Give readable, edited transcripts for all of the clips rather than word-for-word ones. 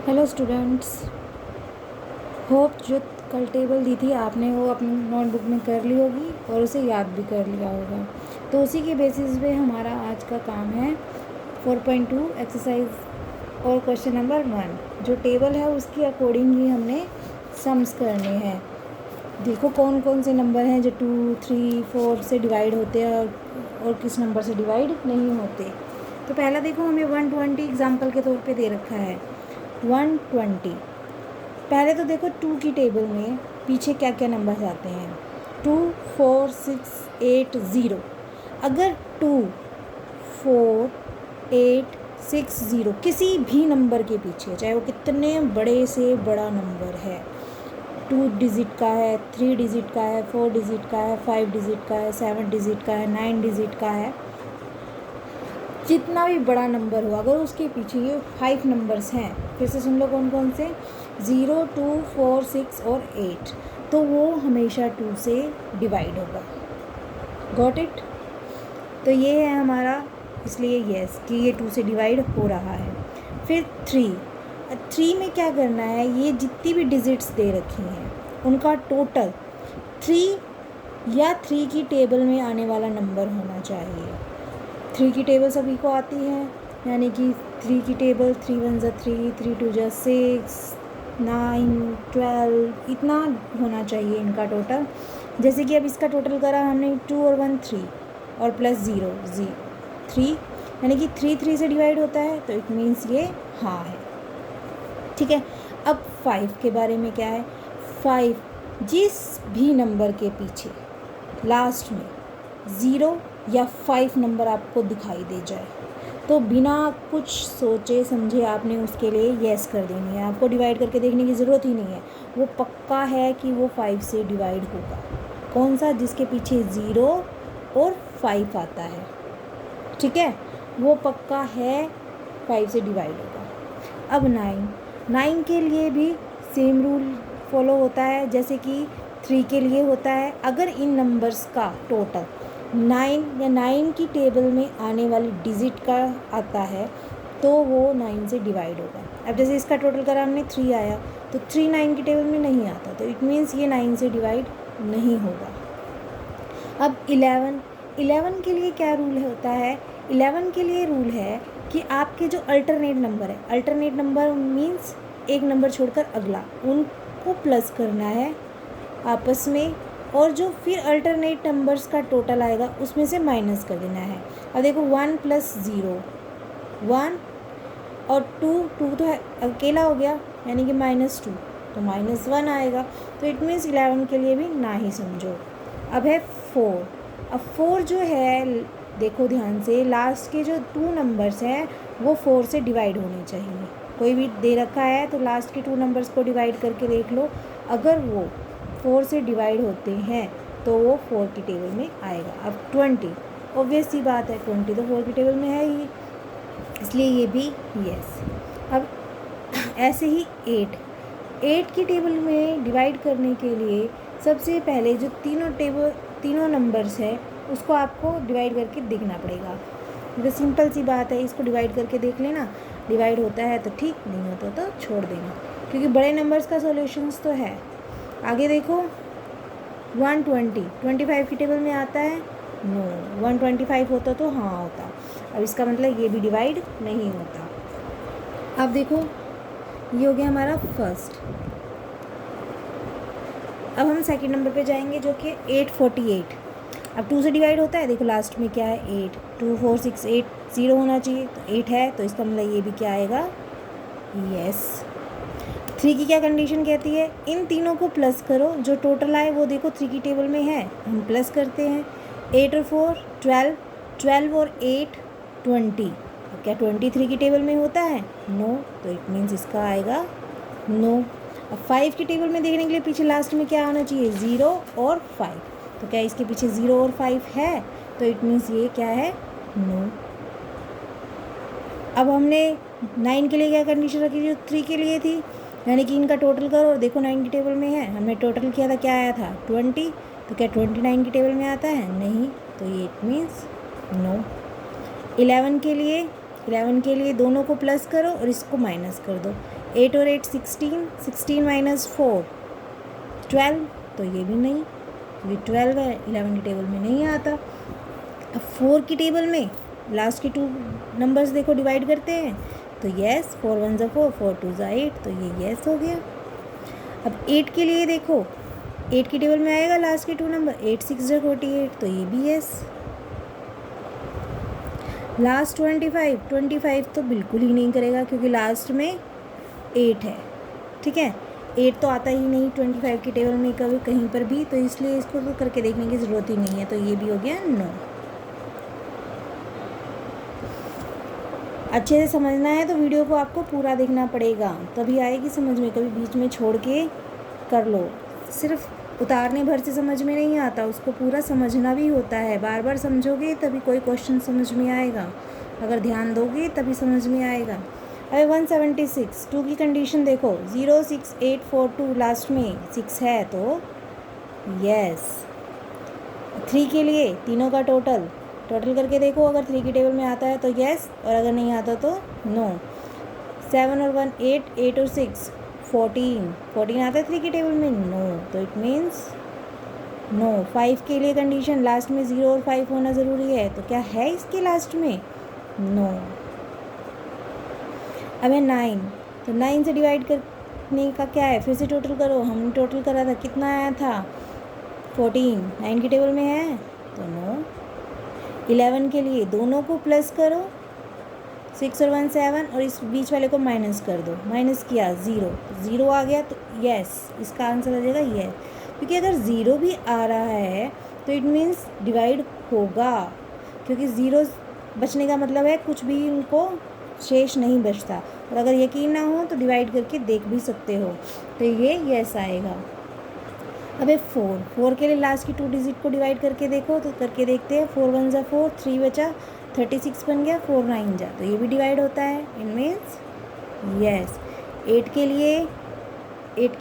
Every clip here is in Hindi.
हेलो स्टूडेंट्स, होप जो कल टेबल दी थी आपने वो अपनी नोटबुक में कर ली होगी और उसे याद भी कर लिया होगा। तो उसी के बेसिस पे हमारा आज का काम है 4.2 एक्सरसाइज और क्वेश्चन नंबर 1। जो टेबल है उसकी अकॉर्डिंग ही हमने सम्स करने हैं। देखो कौन कौन से नंबर हैं जो 2, 3, 4 से डिवाइड होते हैं और किस नंबर से डिवाइड नहीं होते। तो पहला देखो हमें 120 एग्जाम्पल के तौर पे दे रखा है 120। पहले तो देखो 2 की टेबल में पीछे क्या क्या नंबर्स आते हैं 2, 4, 6, 8, 0। अगर 2, 4, 8, 6, 0 किसी भी नंबर के पीछे, चाहे वो कितने बड़े से बड़ा नंबर है, 2 डिजिट का है, 3 डिजिट का है, 4 डिजिट का है, 5 डिजिट का है, 7 डिजिट का है, 9 डिजिट का है, जितना भी बड़ा नंबर हो, अगर उसके पीछे ये 5 नंबर्स हैं, फिर से सुन लो कौन कौन से 0, 2, 4, 6 और 8, तो वो हमेशा 2 से डिवाइड होगा। Got it? तो ये है हमारा, इसलिए यस कि ये 2 से डिवाइड हो रहा है। फिर 3 में क्या करना है, ये जितनी भी डिजिट्स दे रखी हैं उनका टोटल 3 या 3 की टेबल में आने वाला नंबर होना चाहिए। 3 की टेबल सभी को आती है, यानी कि 3 की टेबल 3 1 जा 3, 3 2 जा 6, 9, 12 इतना होना चाहिए इनका टोटल। जैसे कि अब इसका टोटल करा हमने 2 और 1 3 और प्लस 0 3, यानी कि 3 3 से डिवाइड होता है, तो इट मीन्स ये हाँ है। ठीक है। अब 5 के बारे में क्या है, 5 जिस भी नंबर के पीछे लास्ट में 0 या 5 नंबर आपको दिखाई दे जाए तो बिना कुछ सोचे समझे आपने उसके लिए येस कर देनी है। आपको डिवाइड करके देखने की ज़रूरत ही नहीं है, वो पक्का है कि वो 5 से डिवाइड होगा। कौन सा? जिसके पीछे 0 और 5 आता है। ठीक है, वो पक्का है 5 से डिवाइड होगा। अब 9 के लिए भी सेम रूल फॉलो होता है जैसे कि 3 के लिए होता है। अगर इन नंबर्स का टोटल 9 या 9 की टेबल में आने वाली डिजिट का आता है तो वो 9 से डिवाइड होगा। अब जैसे इसका टोटल करा हमने 3 आया, तो 3 9 की टेबल में नहीं आता, तो इट मीन्स ये 9 से डिवाइड नहीं होगा। अब 11 के लिए क्या रूल होता है? 11 के लिए रूल है कि आपके जो अल्टरनेट नंबर है, अल्टरनेट नंबर मीन्स एक नंबर छोड़कर अगला, उनको प्लस करना है आपस में, और जो फिर अल्टरनेट नंबर्स का टोटल आएगा उसमें से माइनस कर देना है। अब देखो 1 + 0 1 और 2 तो अकेला हो गया, यानी कि -2, तो -1 आएगा। तो इट मीन्स 11 के लिए भी ना ही समझो। अब है 4। अब 4 जो है, देखो ध्यान से, लास्ट के जो 2 नंबर्स हैं वो 4 से डिवाइड होने चाहिए। कोई भी दे रखा है तो लास्ट के 2 नंबर्स को डिवाइड करके देख लो, अगर वो 4 से डिवाइड होते हैं तो वो 4 की टेबल में आएगा। अब 20, ऑब्वियस सी बात है, 20 तो 4 की टेबल में है ही, इसलिए ये भी यस। अब ऐसे ही 8 की टेबल में डिवाइड करने के लिए सबसे पहले जो तीनों नंबर्स है उसको आपको डिवाइड करके देखना पड़ेगा। तो सिंपल सी बात है, इसको डिवाइड करके देख लेना, डिवाइड होता है तो ठीक, नहीं होता तो छोड़ देना, क्योंकि बड़े नंबर्स का सॉल्यूशंस तो है। आगे देखो 120 25 की टेबल में आता है? नो। 125 होता तो हाँ होता। अब इसका मतलब ये भी डिवाइड नहीं होता। अब देखो ये हो गया हमारा फर्स्ट। अब हम सेकंड नंबर पे जाएंगे जो कि 848। अब 2 से डिवाइड होता है, देखो लास्ट में क्या है 8, 2 4 6 8 0 होना चाहिए, तो 8 है, तो इसका मतलब ये भी क्या आएगा? यस। 3 की क्या कंडीशन कहती है? इन तीनों को प्लस करो, जो टोटल आए वो देखो 3 की टेबल में है, हम प्लस करते हैं। 8 और 4 12, 12 और 8 20, तो क्या 23 की टेबल में होता है? नो, तो इट मीन्स इसका आएगा नो। अब 5 की टेबल में देखने के लिए पीछे लास्ट में क्या आना चाहिए? 0 और 5, तो क्या इसके पीछे 0 और 5 है? तो इट मीन्स ये क्या है? नो। अब हमने 9 के लिए क्या कंडीशन रखी थी? जो 3 के लिए थी, यानी कि इनका टोटल करो और देखो 9 की टेबल में है, हमने टोटल किया था, क्या आया था? 20, तो क्या 29 की टेबल में आता है? नहीं, तो ये इट मीन्स नो। 11 के लिए 11 के लिए दोनों को प्लस करो और इसको माइनस कर दो। 8 और 8 16, 16 माइनस 4 12, तो ये भी नहीं, क्योंकि 12 है, 11 की टेबल में नहीं आता। अब 4 की टेबल में लास्ट के 2 नंबर्स देखो डिवाइड करते हैं, तो यस 4 1 ज़ा 4, 4 2 ज़ा 8, तो ये यस हो गया। अब 8 के लिए देखो, 8 की टेबल में आएगा लास्ट के 2 नंबर, 8 6 ज़ा 48, तो ये भी यस। लास्ट 25 तो बिल्कुल ही नहीं करेगा, क्योंकि लास्ट में 8 है, ठीक है। 8 तो आता ही नहीं 25 की टेबल में कभी कहीं पर भी, तो इसलिए इसको तो करके देखने की ज़रूरत ही नहीं है, तो ये भी हो गया नो। अच्छे से समझना है तो वीडियो को आपको पूरा देखना पड़ेगा, तभी आएगी समझ में। कभी बीच में छोड़ के कर लो, सिर्फ उतारने भर से समझ में नहीं आता, उसको पूरा समझना भी होता है। बार बार समझोगे तभी कोई क्वेश्चन समझ में आएगा, अगर ध्यान दोगे तभी समझ में आएगा। अरे 176, 2 की कंडीशन देखो, 0 6 8 4 2, लास्ट में 6 है तो यस। 3 के लिए तीनों का टोटल करके देखो, अगर 3 की टेबल में आता है तो यस, और अगर नहीं आता तो नो। 7 और 1 8, 8 और 6 14 आता है 3 की टेबल में, नो, तो इट मीन्स नो। 5 के लिए कंडीशन, लास्ट में 0 और 5 होना ज़रूरी है, तो क्या है इसके लास्ट में, नो। अब है 9, तो 9 से डिवाइड करने का क्या है, फिर से टोटल करो, हमने टोटल करा था, कितना आया था 14, 9 की टेबल में है तो नो। 11 के लिए दोनों को प्लस करो, 6 और 1 7, और इस बीच वाले को माइनस कर दो, माइनस किया 0 आ गया तो यस, इसका आंसर आ जाएगा यस। क्योंकि अगर 0 भी आ रहा है तो इट मीन्स डिवाइड होगा, क्योंकि 0 बचने का मतलब है कुछ भी उनको शेष नहीं बचता, और अगर यकीन ना हो तो डिवाइड करके देख भी सकते हो, तो ये यस आएगा। अब 4 के लिए लास्ट की 2 डिजिट को डिवाइड करके देखो, तो करके देखते हैं। 4 1 ज़ा 4, 3 बचा, 36 बन गया, 4 9 जा, तो ये भी डिवाइड होता है, इट मीन्स यस। 8 के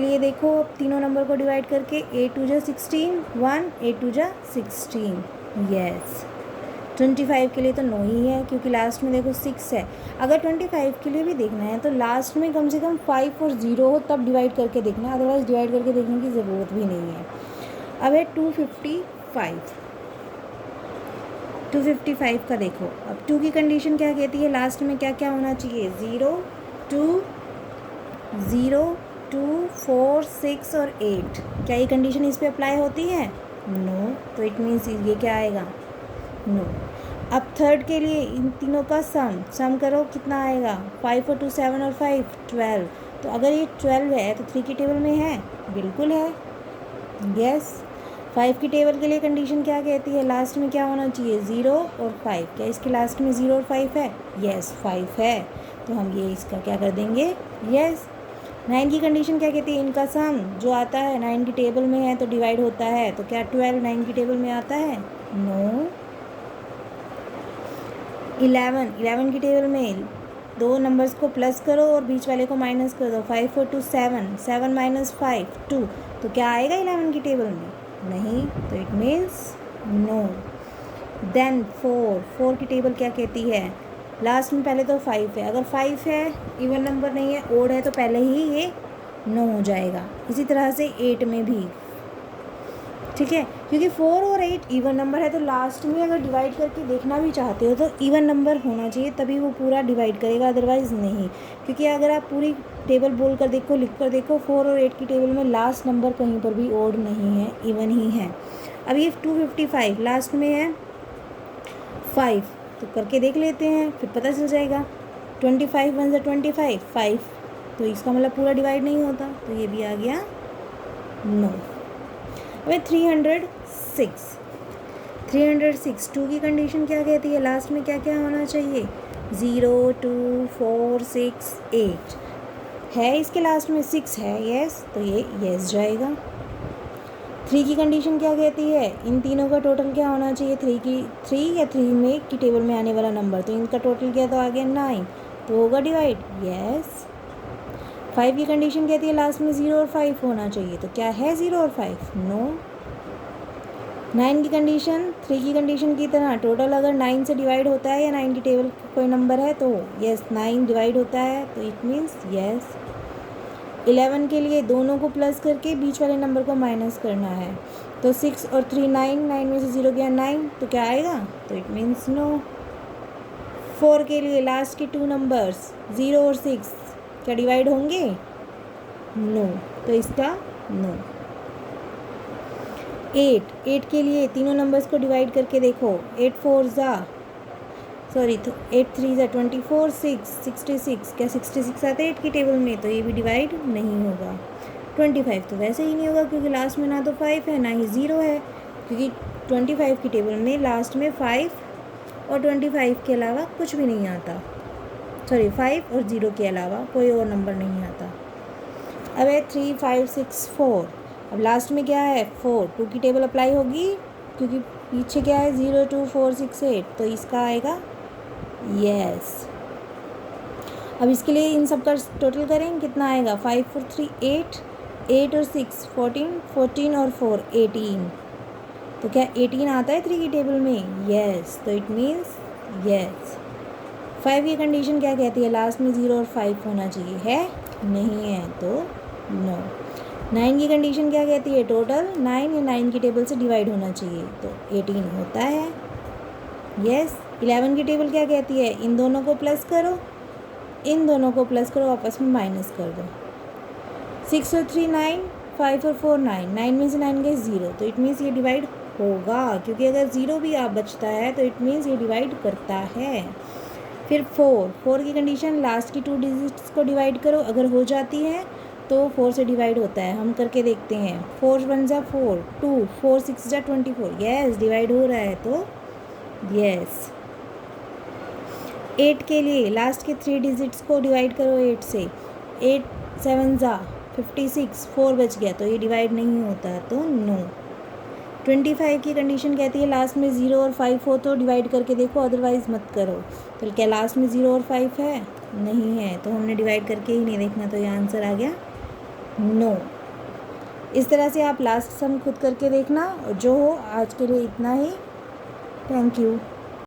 लिए देखो, अब तीनों नंबर को डिवाइड करके, 8 2 ज़ा 16 1, 8 2 ज़ा 16, यस। 25 के लिए तो नो ही है, क्योंकि लास्ट में देखो 6 है। अगर 25 के लिए भी देखना है तो लास्ट में कम से कम 5 और 0 हो तब डिवाइड करके देखना, अदरवाइज़ डिवाइड करके देखने की ज़रूरत भी नहीं है। अब है 255 का देखो, अब 2 की कंडीशन क्या कहती है, लास्ट में क्या क्या होना चाहिए, 0 2 4 6 और 8, क्या ये कंडीशन इस पर अप्लाई होती है, नो, तो इट मीन्स ये क्या आएगा, नो। अब 3 के लिए इन तीनों का सम करो, कितना आएगा, 5 और 2 7 और 5 12, तो अगर ये 12 है तो 3 की टेबल में है, बिल्कुल है, यस। 5 की टेबल के लिए कंडीशन क्या कहती है, लास्ट में क्या होना चाहिए, 0 और 5, क्या इसके लास्ट में 0 और 5 है, यस 5 है, तो हम ये इसका क्या कर देंगे, यस। 9 की कंडीशन क्या कहती है, इनका सम जो आता है 9 की टेबल में है तो डिवाइड होता है, तो क्या 12 9 की टेबल में आता है, नो। 11 की टेबल में 2 नंबर्स को प्लस करो और बीच वाले को माइनस कर दो, 5 और 2 7, 7 माइनस 5 2, तो क्या आएगा 11 की टेबल में, नहीं, तो इट मीन्स नो। देन 4 की टेबल क्या कहती है, लास्ट में पहले तो 5 है, अगर 5 है इवन नंबर नहीं है, ओड है, तो पहले ही ये नो हो जाएगा। इसी तरह से 8 में भी, ठीक है, क्योंकि 4 और 8 इवन नंबर है, तो लास्ट में अगर डिवाइड करके देखना भी चाहते हो तो इवन नंबर होना चाहिए, तभी वो पूरा डिवाइड करेगा, अदरवाइज़ नहीं। क्योंकि अगर आप पूरी टेबल बोल कर देखो, लिख कर देखो, 4 और 8 की टेबल में लास्ट नंबर कहीं पर भी ओड नहीं है, इवन ही है। अब ये 255 लास्ट में है 5, तो करके देख लेते हैं, फिर पता चल जाएगा। 25 1 ज़ा 25 5, तो इसका मतलब पूरा डिवाइड नहीं होता, तो ये भी आ गया नो। अब 306 2 की कंडीशन क्या कहती है, लास्ट में क्या क्या होना चाहिए, 0 2 4 6 8, है इसके लास्ट में 6 है, यस, तो ये यस जाएगा। 3 की कंडीशन क्या कहती है, इन तीनों का टोटल क्या होना चाहिए, 3 या 3 में की टेबल में आने वाला नंबर, तो इनका टोटल क्या, तो आ गया 9, तो होगा डिवाइड, यस। 5 की कंडीशन कहती है लास्ट में 0 और 5 होना चाहिए, तो क्या है 0 और 5, नो। 9 की कंडीशन 3 की कंडीशन की तरह टोटल अगर 9 से डिवाइड होता है या 9 की टेबल कोई नंबर है तो यस 9 डिवाइड होता है, तो इट मीन्स यस। 11 के लिए दोनों को प्लस करके बीच वाले नंबर को माइनस करना है, तो 6 और 3 9, 9 में से 0 गया 9, तो क्या आएगा, तो इट मीन्स नो। 4 के लिए लास्ट के 2 नंबर्स 0 और 6 क्या डिवाइड होंगे, नो, तो इसका नो। 8 के लिए तीनों नंबर्स को डिवाइड करके देखो, 8 4 ज़ा सॉरी तो 8 3 ज़ा 24, 6 66, क्या 66 आते हैं 8 की टेबल में, तो ये भी डिवाइड नहीं होगा। 25 तो वैसे ही नहीं होगा क्योंकि लास्ट में ना तो 5 है ना ही 0 है, क्योंकि 25 की टेबल में लास्ट में 5 और 25 के अलावा कुछ भी नहीं आता, सॉरी 5 और 0 के अलावा कोई और नंबर नहीं आता। अब है 3 5 6 4, अब लास्ट में क्या है 4, 2 की टेबल अप्लाई होगी क्योंकि पीछे क्या है 0 2 4 6 8, तो इसका आएगा यस। अब इसके लिए इन सब का टोटल करें कितना आएगा, 5 4 3 8, 8 और 6 14, 14 और 4 18, तो क्या 18 आता है 3 की टेबल में, यस, तो इट मीन्स यस। 5 की कंडीशन क्या कहती है, लास्ट में 0 और 5 होना चाहिए, है नहीं है तो नो। 9 की कंडीशन क्या कहती है, टोटल 9 या 9 की टेबल से डिवाइड होना चाहिए, तो 18 होता है, यस। 11 की टेबल क्या कहती है, इन दोनों को प्लस करो, इन दोनों को प्लस करो, आपस में माइनस कर दो। 6 और 3 9, 5 और 4 9, 9 में से 9 गए 0, तो इट मीन्स ये डिवाइड होगा, क्योंकि अगर 0 भी आप बचता है तो इट मीन्स ये डिवाइड करता है। फिर 4 की कंडीशन लास्ट की 2 डिजिट्स को डिवाइड करो, अगर हो जाती है तो 4 से डिवाइड होता है, हम करके देखते हैं। 4 1 ज़ा 4 2, 4 6 ज़ा 24, यस डिवाइड हो रहा है, तो यस। 8 के लिए लास्ट के 3 डिजिट्स को डिवाइड करो 8 से, 8 7 ज़ा 56, 4 बच गया, तो ये डिवाइड नहीं होता, तो नो। 25 की कंडीशन कहती है लास्ट में 0 और 5 हो तो डिवाइड करके देखो, अदरवाइज़ मत करो, तो क्या लास्ट में 0 और 5 है, नहीं है, तो हमने डिवाइड करके ही नहीं देखना, तो ये आंसर आ गया नो। इस तरह से आप लास्ट सम खुद करके देखना, और जो हो आज के लिए इतना ही, थैंक यू।